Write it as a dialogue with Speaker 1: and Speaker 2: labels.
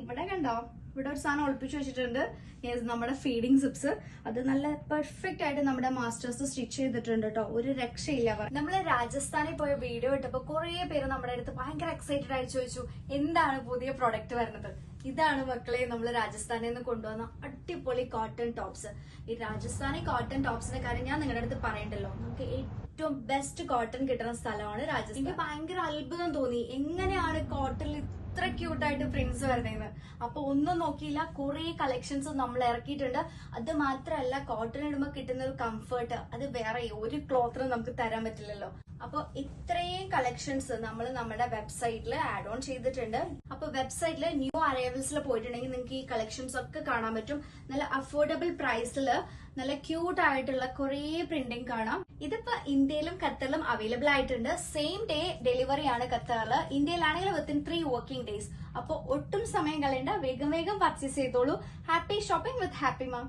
Speaker 1: ഇവിടെ കണ്ടോ, ഇവിടെ ഒരു സാധനം ഒളിപ്പിച്ചു വെച്ചിട്ടുണ്ട്. നമ്മുടെ ഫീഡിങ് സിപ്സ്. അത് നല്ല പെർഫെക്റ്റ് ആയിട്ട് നമ്മുടെ മാസ്റ്റേഴ്സ് സ്റ്റിച്ച് ചെയ്തിട്ടുണ്ട് കേട്ടോ. ഒരു രക്ഷയില്ല. നമ്മള് രാജസ്ഥാനിൽ പോയ വീഡിയോ ഇട്ടപ്പോ കുറെ പേര് നമ്മുടെ അടുത്ത് ഭയങ്കര എക്സൈറ്റഡ് ആയിട്ട് ചോദിച്ചു എന്താണ് പുതിയ പ്രൊഡക്റ്റ് വരുന്നത്. ഇതാണ് മക്കളെ നമ്മൾ രാജസ്ഥാനിൽ നിന്ന് കൊണ്ടുവന്ന അടിപൊളി കോട്ടൺ ടോപ്സ്. ഈ രാജസ്ഥാനി കോട്ടൺ ടോപ്സിന്റെ കാര്യം ഞാൻ നിങ്ങളുടെ അടുത്ത് പറയണ്ടല്ലോ. നമുക്ക് ഏറ്റവും ബെസ്റ്റ് കോട്ടൺ കിട്ടുന്ന സ്ഥലമാണ് രാജസ്ഥാൻ. എനിക്ക് ഭയങ്കര അത്ഭുതം തോന്നി, എങ്ങനെയാണ് കോട്ടണിൽ ഇത്ര ക്യൂട്ടായിട്ട് പ്രിന്റ്സ് വരുന്നതെന്ന്. അപ്പൊ ഒന്നും നോക്കിയില്ല, കുറെ കളക്ഷൻസ് നമ്മൾ ഇറക്കിയിട്ടുണ്ട്. അത് മാത്രമല്ല, കോട്ടൺ ഇടുമ്പോൾ കിട്ടുന്ന ഒരു കംഫർട്ട് അത് വേറെ ഒരു ക്ലോത്തിനും നമുക്ക് തരാൻ പറ്റില്ലല്ലോ. അപ്പൊ ഇത്രയും കളക്ഷൻസ് നമ്മൾ നമ്മുടെ വെബ്സൈറ്റിൽ ആഡ് ഓൺ ചെയ്തിട്ടുണ്ട്. അപ്പൊ വെബ്സൈറ്റിൽ ന്യൂ അറൈവൽസിൽ പോയിട്ടുണ്ടെങ്കിൽ നിങ്ങൾക്ക് ഈ കളക്ഷൻസ് ഒക്കെ കാണാൻ പറ്റും. നല്ല അഫോർഡബിൾ പ്രൈസിൽ നല്ല ക്യൂട്ട് ആയിട്ടുള്ള കുറെ പ്രിന്റിംഗ് കാണാം. ഇതിപ്പോ ഇന്ത്യയിലും ഖത്തറിലും അവൈലബിൾ ആയിട്ടുണ്ട്. സെയിം ഡേ ഡെലിവറി ആണ് ഖത്തറില്. ഇന്ത്യയിലാണെങ്കിൽ വിത്തിൻ 3 വർക്കിംഗ് ഡേയ്സ്. അപ്പൊ ഒട്ടും സമയം കളയണ്ട, വേഗം വേഗം പർച്ചേസ് ചെയ്തോളൂ. ഹാപ്പി ഷോപ്പിംഗ് വിത്ത് ഹാപ്പി മാം.